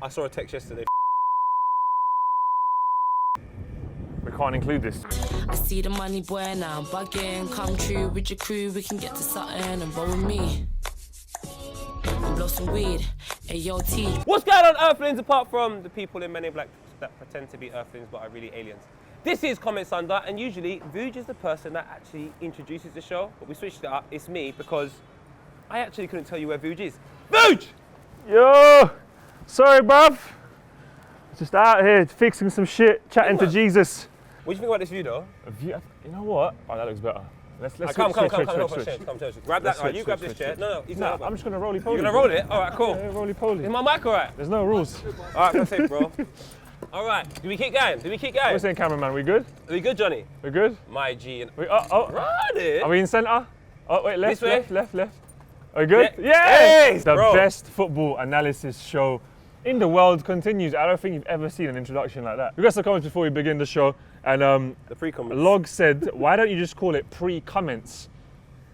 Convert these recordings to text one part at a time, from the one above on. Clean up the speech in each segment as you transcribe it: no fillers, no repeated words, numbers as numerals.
I saw a text yesterday. We can't include this. I see the money boy now, I'm bugging. Come true with your crew, we can get to something and roll with me. And blow some weed, AOT. What's going on, Earthlings, apart from the people in Men in Black that pretend to be Earthlings but are really aliens? This is Comments Under, and usually Vooj is the person that actually introduces the show, but we switched it up. It's me because I actually couldn't tell you where Vooj is. Vooj! Yo! Sorry, bruv. Just out here fixing some shit, chatting to Jesus. What do you think about this view, though? You know what? Oh, that looks better. Let's come, switch. Grab that. Right, you grab this chair. No, he's not. I'm just gonna roly-poly. You're gonna roll it? All right, cool. Yeah, roly-poly. Is my mic all right? There's no rules. All right, that's it, bro. All right, do we keep going? What you saying, cameraman? We good? Are we good, Johnny? We good? My G and... Right. Are we in centre? Oh, wait, left. Are we good? Yeah. Yes! The Bro. best football analysis show in the world continues. I don't think you've ever seen an introduction like that. We got some comments before we begin the show, and the pre-comments. Log said, why don't you just call it pre-comments?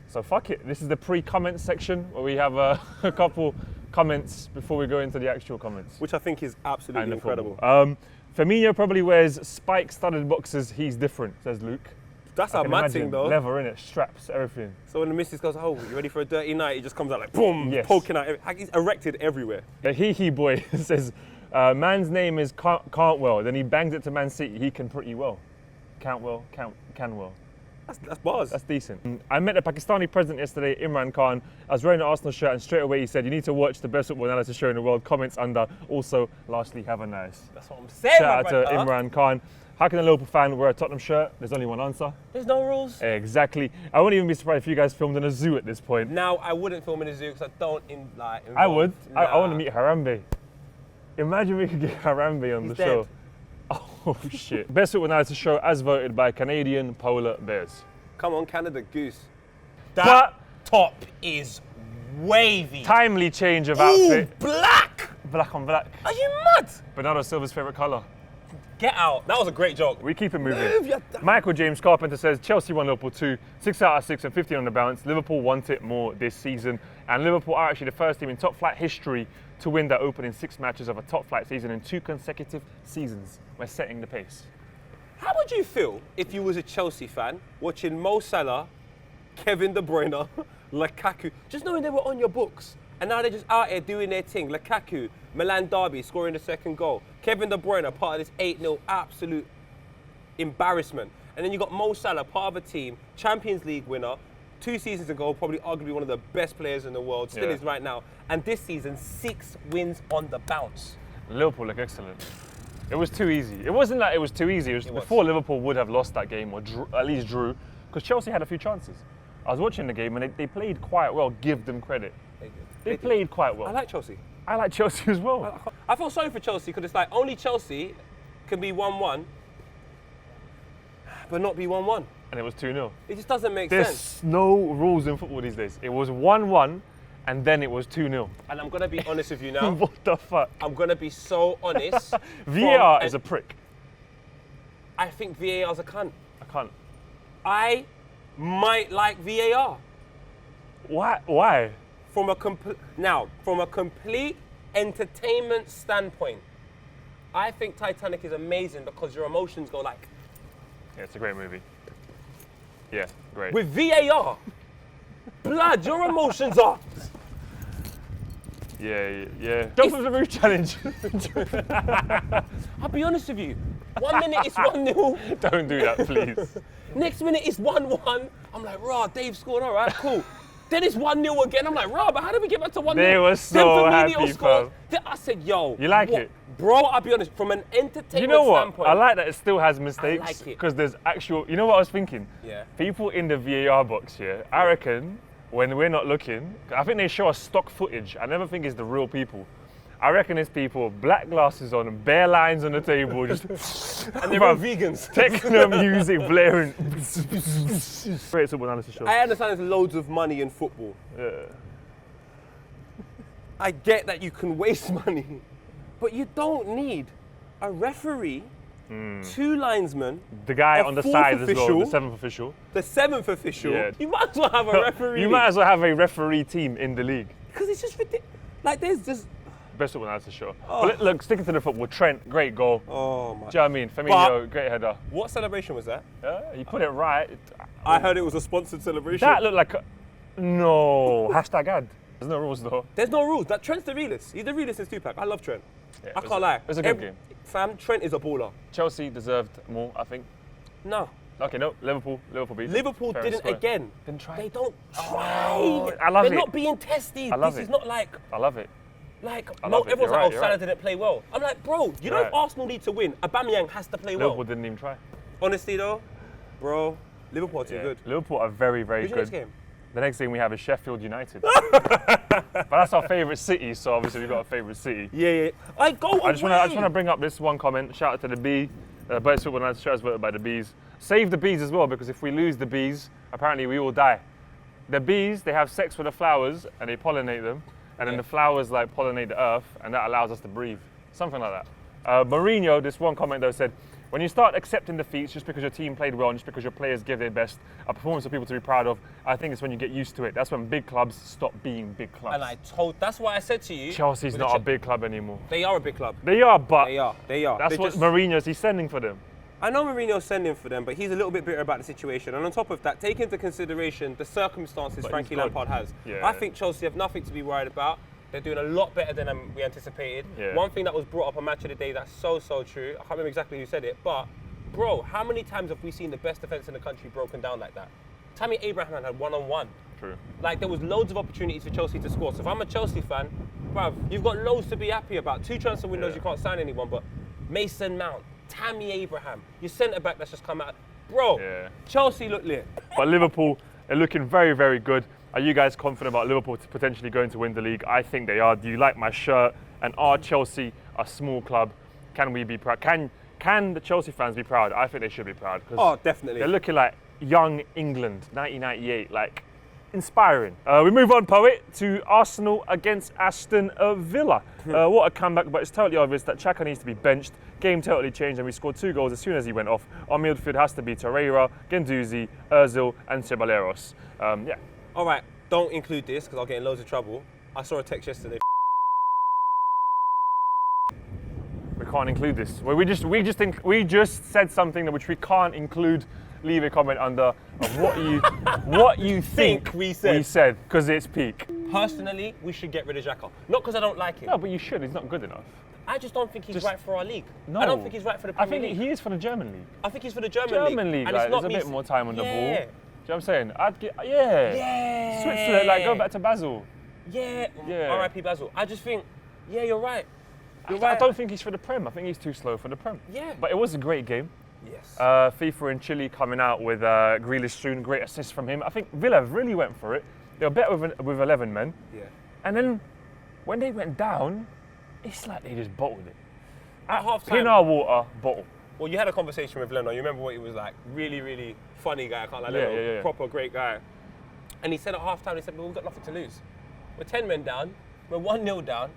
So fuck it, this is the pre-comments section where we have a couple comments before we go into the actual comments. Which I think is absolutely incredible. Firmino probably wears spike-studded boxes, he's different, says Luke. That's our mad thing, though. Leather, innit? Straps, everything. So when the missus goes, oh, you ready for a dirty night? He just comes out like, boom, poking out. He's erected everywhere. The hee boy says, man's name is Cantwell. Then he bangs it to Man City. He can pretty well. Cantwell, can well. That's bars. That's decent. I met the Pakistani president yesterday, Imran Khan. I was wearing an Arsenal shirt, and straight away he said, you need to watch the best football analysis show in the world. Comments under. Also, lastly, have a nice. That's what I'm saying, Shout out to Imran Khan. How can a Liverpool fan wear a Tottenham shirt? There's only one answer. There's no rules. Exactly. I wouldn't even be surprised if you guys filmed in a zoo at this point. Now, I wouldn't film in a zoo because I don't involve. I would. Nah. I want to meet Harambe. Imagine we could get Harambe on the show. Oh, shit. Best football analysis show as voted by Canadian Polar Bears. Come on, Canada Goose. That top is wavy. Timely change of outfit. Black! Black on black. Are you mad? Bernardo Silva's favourite colour. Get out. That was a great joke. We keep it moving. Michael James Carpenter says Chelsea won Liverpool 2, 6 out of 6 and 15 on the bounce. Liverpool want it more this season. And Liverpool are actually the first team in top flight history to win their opening 6 matches of a top flight season in 2 consecutive seasons. We're setting the pace. How would you feel if you was a Chelsea fan watching Mo Salah, Kevin De Bruyne, Lukaku, just knowing they were on your books, and now they're just out here doing their thing? Lukaku, Milan derby, scoring the second goal. Kevin De Bruyne, part of this 8-0 absolute embarrassment. And then you got Mo Salah, part of a team, Champions League winner, 2 seasons ago, probably arguably one of the best players in the world, still is right now. And this season, 6 wins on the bounce. Liverpool look excellent. It was too easy. It wasn't that it was too easy. It was before Liverpool would have lost that game or at least drew, because Chelsea had a few chances. I was watching the game and they played quite well. Give them credit. They played quite well. I like Chelsea. I like Chelsea as well. I feel sorry for Chelsea because it's like only Chelsea can be 1-1, but not be 1-1. And it was 2-0. It just doesn't make sense. There's no rules in football these days. It was 1-1 and then it was 2-0. And I'm going to be honest with you now. What the fuck? I'm going to be so honest. VAR is a prick. I think VAR's a cunt. A cunt. I might like VAR. Why? From a complete entertainment standpoint, I think Titanic is amazing because your emotions go like... Yeah, it's a great movie. Yeah, great. With VAR, blood, your emotions are... Yeah. Jump off the roof challenge. I'll be honest with you. 1 minute it's 1-0. Don't do that, please. Next minute it's 1-1. I'm like, rah, Dave scored, all right, cool. Then it's 1-0 again. I'm like, rah, but how did we get back to 1-0? They were so happy, fam. I said, yo. You like it? Bro, I'll be honest, from an entertainment standpoint. You know what? I like that it still has mistakes. I like it. Because there's actual, you know what I was thinking? Yeah. People in the VAR box here, I reckon, when we're not looking, I think they show us stock footage. I never think it's the real people. I reckon it's people, black glasses on, bare lines on the table, just... and they're all vegans. Techno music blaring. Great football analysis show. I understand there's loads of money in football. Yeah. I get that you can waste money, but you don't need a referee, 2 linesmen, the guy on the side official, as well, the 7th official. The 7th official. Yeah. You might as well have a referee. You might as well have a referee team in the league. Because it's just ridiculous. Like, there's just... Best football analysis show. But look, sticking to the football, Trent, great goal. Oh my. Do you know what I mean? Firmino, great header. What celebration was that? You put it right. I heard it was a sponsored celebration. That looked like no. Hashtag ad. There's no rules though. There's no rules. That Trent's the realist. He's the realist in Tupac. I love Trent. Yeah, I can't lie. It was a good game. Fam, Trent is a baller. Chelsea deserved more, I think. No. Okay, no. Liverpool beat them. Liverpool Fair didn't square. again. Didn't try. They don't try. Oh, I love They're it. not being tested. I love this it. is not like I love it. everyone's You're like, right, oh, you're Salah right. didn't play well. I'm like, bro, you know You're if right. Arsenal need to win, Aubameyang has to play Liverpool well. didn't even try. Honestly though, bro, Liverpool are too good. Liverpool are very, very Who's good. your next game? The next game we have is Sheffield United. But that's our favourite city, so obviously we've got a favourite city. Yeah. I just want to bring up this one comment. Shout out to the Bee. Best football analysis show is voted by the Bees. Save the bees as well, because if we lose the bees, apparently we all die. The bees, they have sex with the flowers and they pollinate them, and then the flowers like pollinate the earth, and that allows us to breathe. Something like that. Mourinho, this one comment though said, when you start accepting defeats just because your team played well and just because your players give their best, a performance for people to be proud of, I think it's when you get used to it. That's when big clubs stop being big clubs. And that's why I said to you. Chelsea's not a big club anymore. They are a big club. They are, but They are. that's what Mourinho's, he's sending for them. I know Mourinho's sending for them, but he's a little bit bitter about the situation. And on top of that, take into consideration the circumstances Frankie Lampard has. Yeah. I think Chelsea have nothing to be worried about. They're doing a lot better than we anticipated. Yeah. One thing that was brought up on Match of the Day that's so true. I can't remember exactly who said it, but bro, how many times have we seen the best defence in the country broken down like that? Tammy Abraham had one-on-one. True. Like, there was loads of opportunities for Chelsea to score. So if I'm a Chelsea fan, bruv, you've got loads to be happy about. 2 transfer windows, you can't sign anyone, but Mason Mount, Tammy Abraham, your centre-back that's just come out. Bro, Chelsea look lit. But Liverpool are looking very, very good. Are you guys confident about Liverpool potentially going to win the league? I think they are. Do you like my shirt? And are Chelsea a small club? Can we be proud? Can the Chelsea fans be proud? I think they should be proud. Oh, definitely. They're looking like young England, 1998, like inspiring. We move on, Poet, to Arsenal against Aston Villa. What a comeback, but it's totally obvious that Xhaka needs to be benched. Game totally changed and we scored 2 goals as soon as he went off. Our midfield has to be Torreira, Guendouzi, Ozil and Ceballos. All right, don't include this because I'll get in loads of trouble. I saw a text yesterday. We can't include this. Well, we just said something which we can't include. Leave a comment under of what you think we said because it's peak. Personally, we should get rid of Xhaka. Not because I don't like him. No, but you should. He's not good enough. I just don't think he's right for our league. No. I don't think he's right for the Premier League. I think he is for the German league. I think he's for the German league. And like, there's a bit more time on the ball. Do you know what I'm saying? Yeah. Switch to it, like go back to Basel. Yeah. R.I.P. Basel. I just think, you're right. I don't think he's for the Prem. I think he's too slow for the Prem. Yeah. But it was a great game. Yes. FIFA and Chile coming out with Grealish soon. Great assist from him. I think Villa really went for it. They were better with 11 men. Yeah. And then when they went down, it's like they just bottled it. At half time. Pin our water, bottle. Well, you had a conversation with Leno. You remember what he was like? Really, really funny guy. I can't lie. Yeah, Leno, yeah. proper great guy. And he said at half time, he said, well, we've got nothing to lose. We're 10 men down. We're 1-0 down.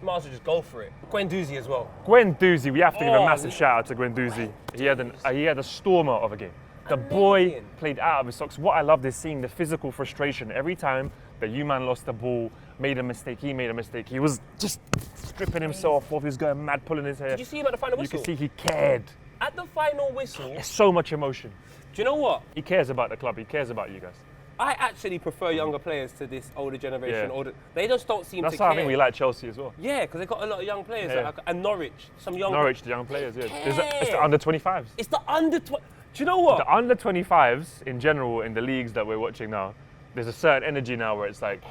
Might as well just go for it. Guendouzi as well. Guendouzi, we have to give a massive shout out to Guendouzi. He had a stormer of a game. The boy played out of his socks. What I loved is seeing the physical frustration every time that U-Man lost the ball, made a mistake, he made a mistake. He was just stripping himself off. He was going mad, pulling his hair. Did you see him at the final whistle? You could see he cared. At the final whistle. There's so much emotion. Do you know what? He cares about the club. He cares about you guys. I actually prefer younger players to this older generation. Yeah. They just don't seem That's to how care. I think we like Chelsea as well. Yeah, because they got a lot of young players. Yeah. And Norwich, some young Norwich, the young players, yeah. It's the under 25s. It's the under 20. Do you know what? The under 25s in general in the leagues that we're watching now, there's a certain energy now where it's like,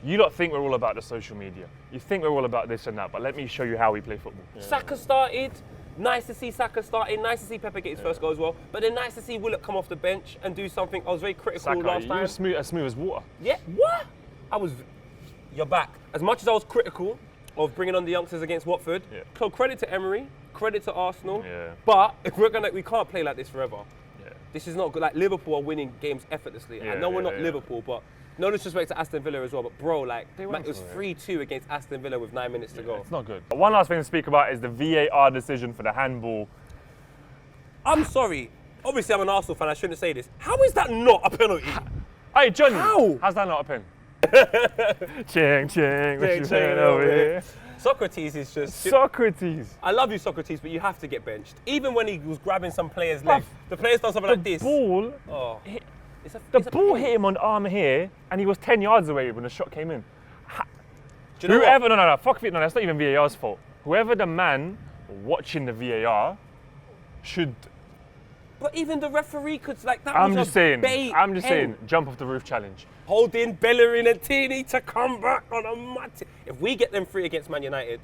you don't think we're all about the social media. You think we're all about this and that, but let me show you how we play football. Yeah. Saka started. Nice to see Saka starting. Nice to see Pepe get his first goal as well. But then nice to see Willock come off the bench and do something. I was very critical Saka, last time. you were as smooth as water. Yeah, what? You're back. As much as I was critical of bringing on the youngsters against Watford, so credit to Emery, credit to Arsenal. Yeah. But if we can't play like this forever. Yeah. This is not good. Like, Liverpool are winning games effortlessly. I know we're not Liverpool, but no disrespect to Aston Villa as well. But bro, like, it was 3-2 against Aston Villa with 9 minutes to go. It's not good. One last thing to speak about is the VAR decision for the handball. I'm sorry. Obviously, I'm an Arsenal fan. I shouldn't say this. How is that not a penalty? Hey, Johnny. How? How's that not a pen? Ching, ching, what you saying over here? Socrates is just... Socrates. I love you, Socrates, but you have to get benched. Even when he was grabbing some player's leg, the player's done something like this. Ball, Oh. the ball hit him on the arm here, and he was 10 yards away when the shot came in. Do you know Whoever, what? no, fuck it, no, that's not even VAR's fault. Whoever the man watching the VAR should... But even the referee could, like, that I'm was just a saying, bait I'm just pen. saying, jump off the roof challenge. Holding Bellerin and Tini to come back on a mad thing. If we get them free against Man United,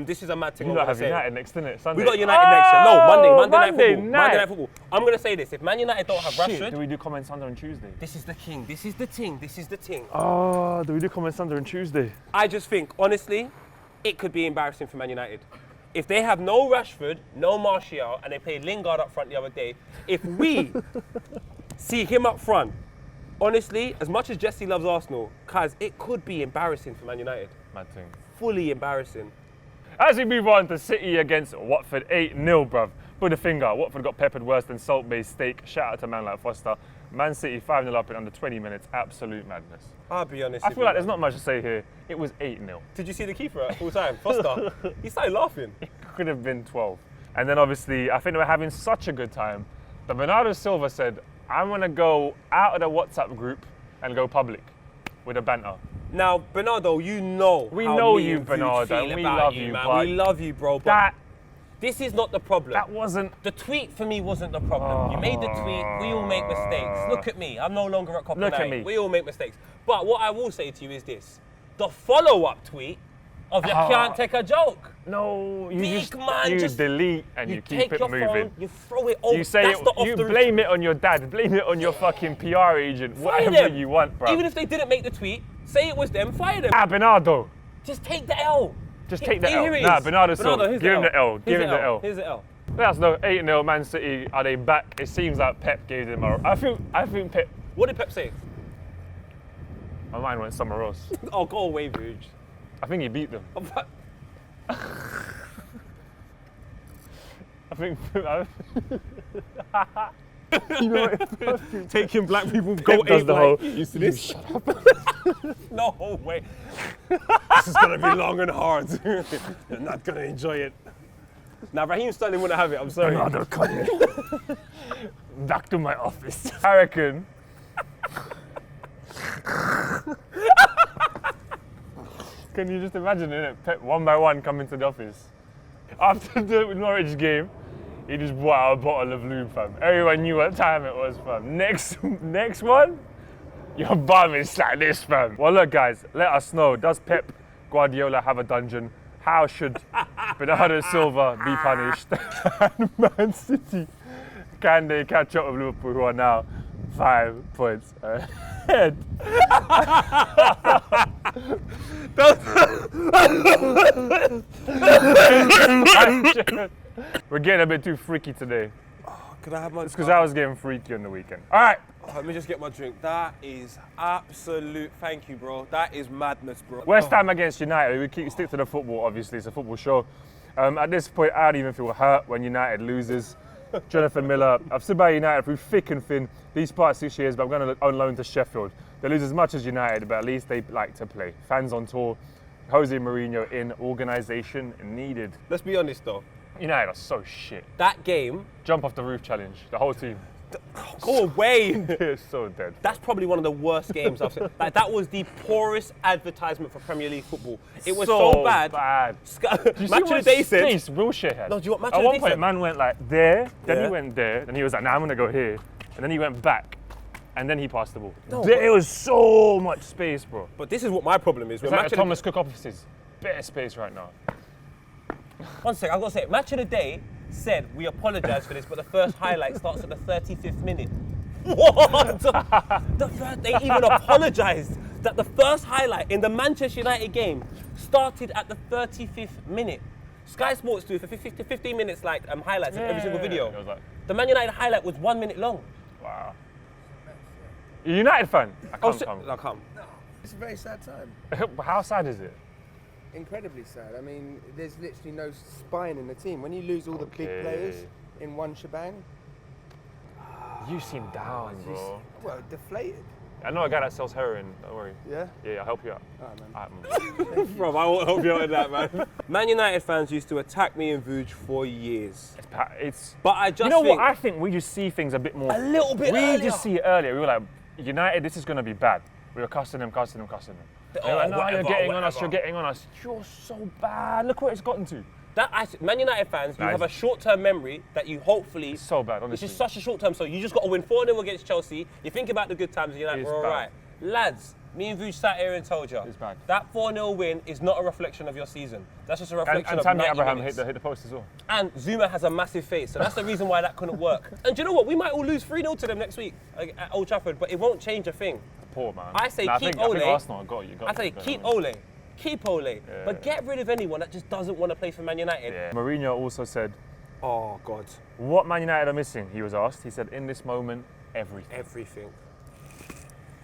this is a mad thing. You I'm lot gonna have say. United next, innit? Sunday. We got United next year. No, Monday night football. Night. Monday night football. I'm gonna say this: if Man United don't have Shit, Rashford, do we do Comment Sunday on Tuesday? this is the king. This is the thing. This is the thing. Oh, do we do Comment Sunday on Tuesday? I just think, honestly, it could be embarrassing for Man United. If they have no Rashford, no Martial, and they play Lingard up front the other day, if we see him up front, honestly, as much as Jesse loves Arsenal, Kaz, it could be embarrassing for Man United. Mad thing. Fully embarrassing. As we move on to City against Watford, 8-0, bruv. Put a finger. Watford got peppered worse than salt-based steak. Shout out to man like Foster. Man City 5-0 up in under 20 minutes. Absolute madness. I'll be honest. I feel like there's not much to say here. It was 8-0. Did you see the keeper at full time? Foster. He started laughing. It could have been 12. And then obviously, I think they were having such a good time that Bernardo Silva said, I'm going to go out of the WhatsApp group and go public with a banter. Now, Bernardo, you know We how know me you, and Vooch Bernardo, feel and we about love you, man. but We love you, bro. But That this is not the problem. wasn't... The tweet for me wasn't the problem. You made the tweet. We all make mistakes. Look at me. I'm no longer at Copenhagen. Look at me. We all make mistakes. But what I will say to you is this. The follow-up tweet of you can't take a joke. No, you Big just man, you just- delete and you keep take it your moving. phone, you throw it over. You say That's it, the off you the blame it on your dad, blame it on your fucking PR agent, Fire whatever them. you want, bro. Even if they didn't make the tweet, say it was them, fire them. Bernardo, Just take the L. just take the L. Here it Nah, is. Bernardo Silva, here's give him the L, give Here's him the L. Here's the L. Let us know, 8-0 Man City, are they back? It seems like Pep gave them a... I think Pep... What did Pep say? My mind went somewhere else. Oh, go away, Vooch. I think he beat them. I think... You know what? Taking black people Pep does the whole... used to this. Shut up. No way. This is gonna be long and hard. You're not gonna enjoy it. Now, Raheem Sterling wouldn't have it. I'm sorry. Bernardo, come here. Back to my office. I reckon... Can you just imagine it? Pep one by one coming to the office. After the Norwich game, he just brought out a bottle of lube, fam. Everyone knew what time it was, fam. Next one, your bum is like this, fam. Well, look, guys, let us know. Does Pep Guardiola have a dungeon? How should Bernardo Silva be punished? And Man City, can they catch up with Liverpool, who are now 5 points ahead? We're getting a bit too freaky today. Could I have my... It's because I was getting freaky on the weekend. All right. Let me just get my drink. That is absolute... Thank you, bro. That is madness, bro. West Ham against United. We stick to the football, obviously. It's a football show. At this point, I don't even feel hurt when United loses. Jonathan Miller, I've stood by United through thick and thin these past 6 years, but I'm going to on loan to Sheffield. They lose as much as United, but at least they like to play. Fans on tour, Jose Mourinho in, organisation needed. Let's be honest, though. United are so shit. That game... Jump off the roof challenge, the whole team. Go away. They're so dead. That's probably one of the worst games I've seen. Like, that was the poorest advertisement for Premier League football. It was so bad. Do you Match see of the Day said... space Wilshere had? No, do you want Match At of the one Day point, said? man went like there, then Yeah. he went there, then he was like, nah, I'm going to go here. And then he went back, and then he passed the ball. No, There was so much space, bro. But this is what my problem is. It's like the Thomas Cook offices. Better space right now. One sec, I've got to say, Match of the Day said, we apologise for this, but the first highlight starts at the 35th minute. What? They even apologised that the first highlight in the Manchester United game started at the 35th minute. Sky Sports do for 15 minutes like highlights in every single video. It was like, The Man United highlight was 1 minute long. wow. You a United fan? I can't come. I'll come. It's a very sad time. How sad is it? Incredibly sad. I mean, there's literally no spine in the team. When you lose all the big Okay. players in one shebang, You seem down, bro. well, deflated. I know a guy that sells heroin, don't worry. Yeah? Yeah, I'll help you out. Alright, man. Bro, I won't help you out with that, man. Man United fans used to attack me and Vuj for years. It's But I just you know think what? I think we just see things a bit more. a little bit We earlier. just see it earlier. We were like, United, this is going to be bad. We were cussing them. They were like, no, you're getting on us. You're so bad. Look where it's gotten to. Man United fans, you Nice. have a short-term memory that you hopefully... It's so bad, It's honestly. just such a short-term, so you just got to win 4-0 against Chelsea. You think about the good times and you're like, It's we're all bad. right. Lads, me and Vuj sat here and told you, It's bad. that 4-0 win is not a reflection of your season. That's just a reflection And of Tammy 90 Abraham minutes. hit the post as well. And Zuma has a massive face, so that's the reason why that couldn't work. And do you know what? We might all lose 3-0 to them next week at Old Trafford, but it won't change a thing. Poor man. I say Nah, keep I think Ole. Arsenal got you. I say keep Ole. Keep Ole. But get rid of anyone that just doesn't want to play for Man United. Yeah. Mourinho also said, Oh, God. what Man United are missing, he was asked. He said, in this moment, everything. Everything.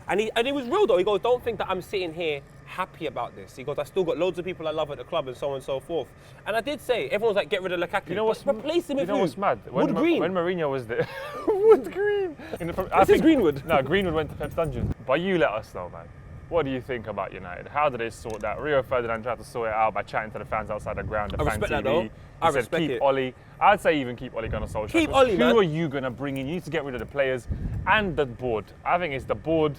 And he was real though. He goes, don't think that I'm sitting here happy about this. He goes, I've still got loads of people I love at the club and so on and so forth. And I did say, everyone's like, get rid of Lukaku. You know what's replace him with You know who? what's mad? Wood Green. When Mourinho was there, Wood Green. This is Greenwood. No, Greenwood went to Pep's Dungeon. But you let us know, man. What do you think about United? How did they sort that? Rio Ferdinand tried to sort it out by chatting to the fans outside the ground. The I fan respect that, TV. though. He I said, respect keep it. Ollie. I'd say even keep Ole Gunnar Solskjaer. Keep 'Cause Ole, man. Who are you going to bring in? You need to get rid of the players and the board. I think it's the board.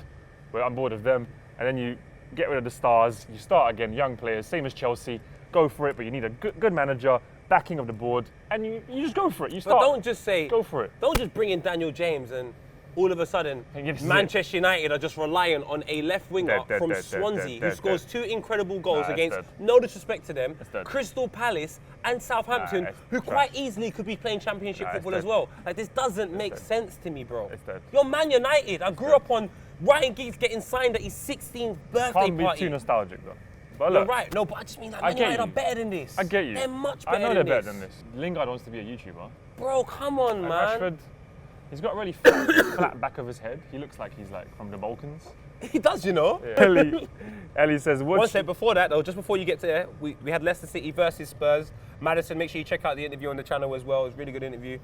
Well, I'm bored of them. And then you get rid of the stars. You start again, young players, same as Chelsea. Go for it, but you need a good manager, backing of the board, and you just go for it. You But start. don't just say, Go for it. Don't just bring in Daniel James and all of a sudden And this is Manchester United are just relying on a left winger from Swansea who scores dead. 2 incredible goals Nah, it's against, dead. no disrespect to them, It's dead. Crystal Palace and Southampton, Nah, it's who trash. quite easily could be playing Championship Nah, it's football as dead. well. Like, this doesn't make dead. sense to me, bro. It's dead. You're Man United. I grew up on Ryan Giggs getting signed at his 16th birthday Can't be party. too nostalgic though. But You're look, right. No, but I just mean like I Man get United you. are better than this. I get you. They're much I better know they're than better this. than this. Lingard wants to be a YouTuber. Bro, come on, And man. Rashford, he's got a really flat back of his head. He looks like he's like from the Balkans. He does, you know. Yeah. Ellie says, One what? step before that, though, just before you get to there, we had Leicester City versus Spurs. Madison, make sure you check out the interview on the channel as well. It was a really good interview.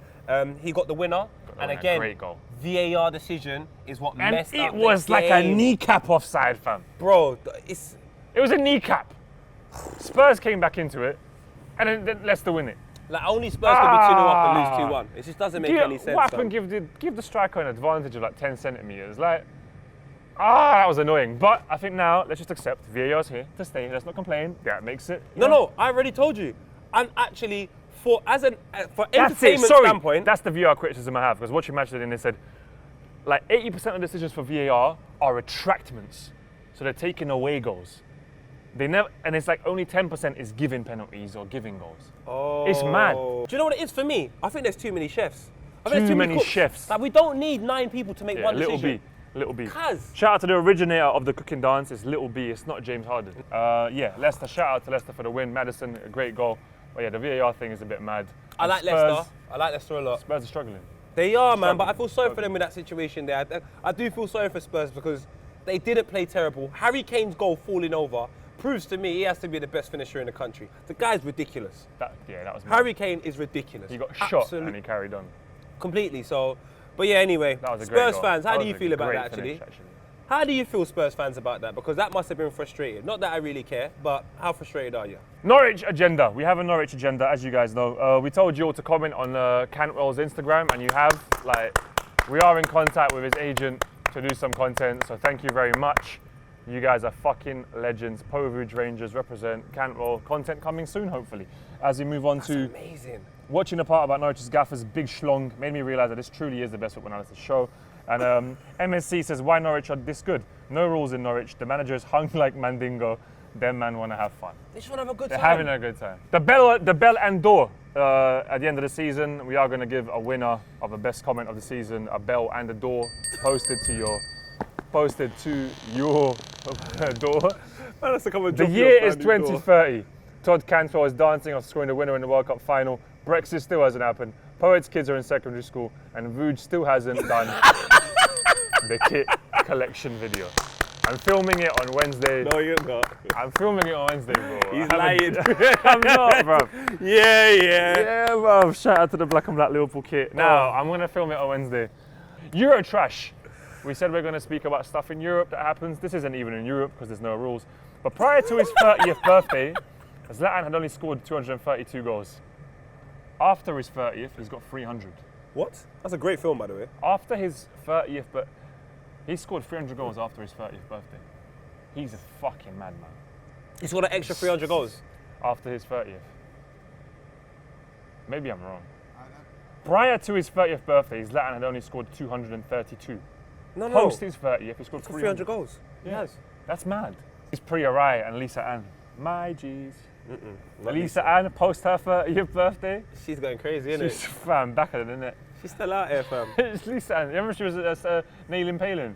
He got the winner. And winner, again, great goal. VAR decision is what And messed it up was the like a game. kneecap offside, fam. Bro, It was a kneecap. Spurs came back into it, and then Leicester win it. like only Spurs could be 2-0 up and lose 2-1. It just doesn't make any sense. What happened? son. Give the striker an advantage of like 10 centimeters. Like, that was annoying. But I think now let's just accept VAR's here to stay. Let's not complain. That makes it. you know. No, I already told you. I'm actually, for That's it. entertainment Sorry, standpoint, that's the VAR criticism I have. Because watching match today, they said like 80% of decisions for VAR are retractments, so they're taking away goals. They never, and it's like only 10% is giving penalties or giving goals. It's mad. Do you know what it is for me? I think there's too many chefs. I think Too there's many cooks. chefs. Like, we don't need 9 people to make Yeah, one little decision. B, little B. Cuz. Shout out to the originator of the cooking dance. It's Little B. It's not James Harden. Yeah, Leicester. Shout out to Leicester for the win. Madison, a great goal. But yeah, the VAR thing is a bit mad. I like Leicester. I like Leicester a lot. Spurs are struggling. They are, man, but I feel sorry for them in that situation there. I do feel sorry for Spurs because they didn't play terrible. Harry Kane's goal falling over proves to me he has to be the best finisher in the country. The guy's ridiculous. That was mad. Harry Kane is ridiculous. He got shot and he carried on. Completely. So, but yeah, anyway, That was a great Spurs goal. fans, how That do was you a feel about great that actually? finish, How do you feel, Spurs fans, about that? Because that must have been frustrating. Not that I really care, but how frustrated are you? Norwich agenda. We have a Norwich agenda, as you guys know. We told you all to comment on Cantwell's Instagram, and you have. Like, we are in contact with his agent to do some content, so thank you very much. You guys are fucking legends. Povage Rangers represent Cantwell. Content coming soon, hopefully. As we move on to Amazing. watching the part about Norwich's gaffers, Big Schlong, made me realise that this truly is the best football analysis show. And MSC says, why Norwich are this good? No rules in Norwich. The manager is hung like Mandingo. Them man want to have fun. They just want to have a good They're time. having a good time. The bell and door. At the end of the season, we are going to give a winner of the best comment of the season, a bell and a door posted to your door. The year is 2030. Todd Cantwell is dancing after scoring the winner in the World Cup final. Brexit still hasn't happened. Poet's kids are in secondary school, and Vuj still hasn't done the kit collection video. I'm filming it on Wednesday. No, you're not. I'm filming it on Wednesday, bro. He's I haven't- lying. I'm not, bro. Yeah. Yeah, bro. Shout out to the black and black Liverpool kit. Now, I'm going to film it on Wednesday. Euro trash. We said we're going to speak about stuff in Europe that happens. This isn't even in Europe because there's no rules. But prior to his 30th birthday, Zlatan had only scored 232 goals. After his 30th, he's got 300. What? That's a great film, by the way. After his 30th, but he scored 300 goals after his 30th birthday. He's a fucking madman. He scored an extra 300 goals. After his 30th. Maybe I'm wrong. Prior to his 30th birthday, Zlatan had only scored 232. No. Post his 30th, he scored 300 goals. Yeah. Yes. That's mad. It's Priya Rai and Lisa Ann. My G's. Lisa Ann, post her 30th birthday. She's going crazy, isn't She's fam, back at it, isn't it? She's still out here, fam. It's Lisa Ann. Remember she was nailing Palin?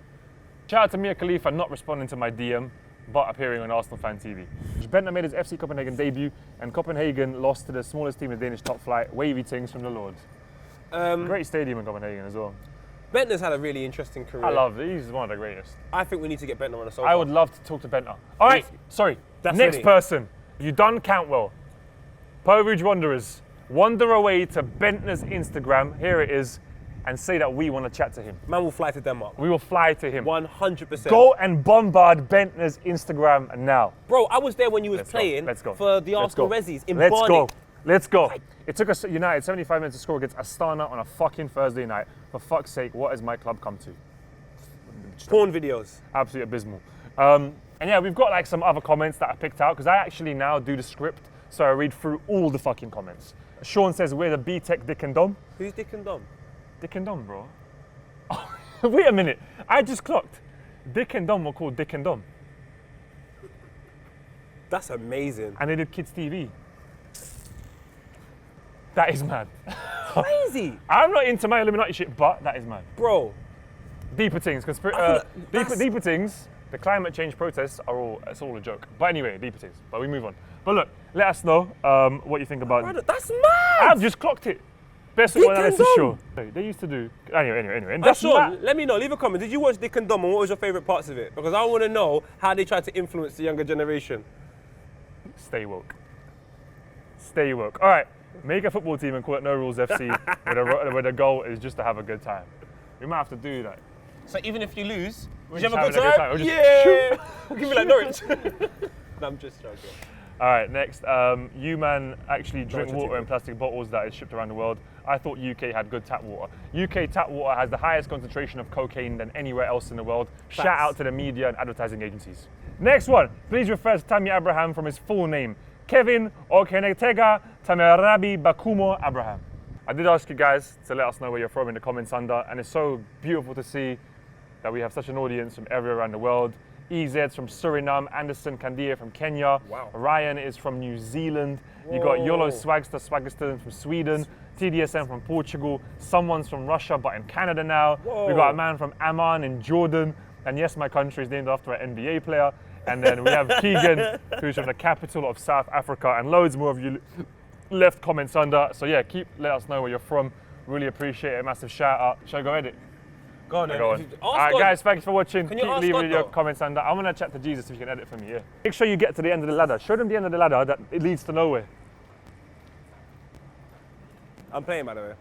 Shout out to Mia Khalifa not responding to my DM, but appearing on Arsenal Fan TV. Bentner made his FC Copenhagen debut, and Copenhagen lost to the smallest team in Danish top flight, Wavy Tings from the Lords. Great stadium in Copenhagen as well. Bentner's had a really interesting career. I love it. He's one of the greatest. I think we need to get Bentner on the sofa. I would love to talk to Bentner. All right, sorry. Next person. You done Cantwell. Peru Wanderers. Wander away to Bentner's Instagram. Here it is. And say that we want to chat to him. Man will fly to Denmark. We will fly to him. 100%. Go and bombard Bentner's Instagram now. Bro, I was there when you was playing for the Arsenal Rezzies in Barnet. Let's go. It took us United 75 minutes to score against Astana on a fucking Thursday night. For fuck's sake, what has my club come to? Porn videos. Absolutely abysmal. And yeah, we've got like some other comments that I picked out because I actually now do the script, so I read through all the fucking comments. Sean says, we're the B-Tech Dick and Dom. Who's Dick and Dom? Dick and Dom, bro. Oh, wait a minute. I just clocked. Dick and Dom were called Dick and Dom. That's amazing. And they did Kids TV. That is mad. Crazy. I'm not into my Illuminati shit, but that is mad. Bro. Deeper things. Deeper things. The climate change protests are it's all a joke. But anyway, deeper things. But we move on. But look, let us know what you think about. Brother, that's mad. I've just clocked it. Best football analysis show. They used to do. Anyway. That's Sean, let me know. Leave a comment. Did you watch Dick and Dom and what was your favourite parts of it? Because I want to know how they try to influence the younger generation. Stay woke. Stay woke. All right. Make a football team and call it No Rules FC where the goal is just to have a good time. We might have to do that. So even if you lose, we're you just have a good time? Yeah! Give me like Norwich. No, I'm just joking. All right, next. You man actually drink water in plastic bottles that is shipped around the world. I thought UK had good tap water. UK tap water has the highest concentration of cocaine than anywhere else in the world. Facts. Shout out to the media and advertising agencies. Next one. Please refer to Tammy Abraham from his full name. Kevin Okenetega Tamarabi Bakumo Abraham. I did ask you guys to let us know where you're from in the comments under, and it's so beautiful to see that we have such an audience from everywhere around the world. EZ's from Suriname, Anderson Kandia from Kenya, wow. Ryan is from New Zealand, Whoa. you got Yolo Swagster from Sweden, TDSM from Portugal, someone's from Russia but in Canada now, Whoa. we got a man from Amman in Jordan, and yes, my country is named after an NBA player, and then we have Keegan, who's from the capital of South Africa, and loads more of you left comments under. So yeah, let us know where you're from. Really appreciate it. Massive shout out. Shall I go edit? Go on then. Go on. All right, guys, thanks for watching. Can you Keep ask leaving God, your though? comments under. I'm gonna chat to Jesus if you can edit for me. Yeah. Make sure you get to the end of the ladder. Show them the end of the ladder that it leads to nowhere. I'm playing, by the way.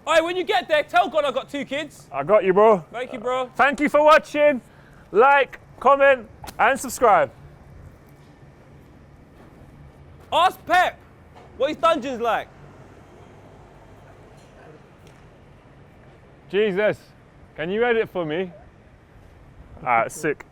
Alright, when you get there, tell God I got 2 kids. I got you, bro. Thank you, bro. Thank you for watching. Like, comment, and subscribe. Ask Pep what his dungeon's like. Jesus, can you edit for me? Alright, sick.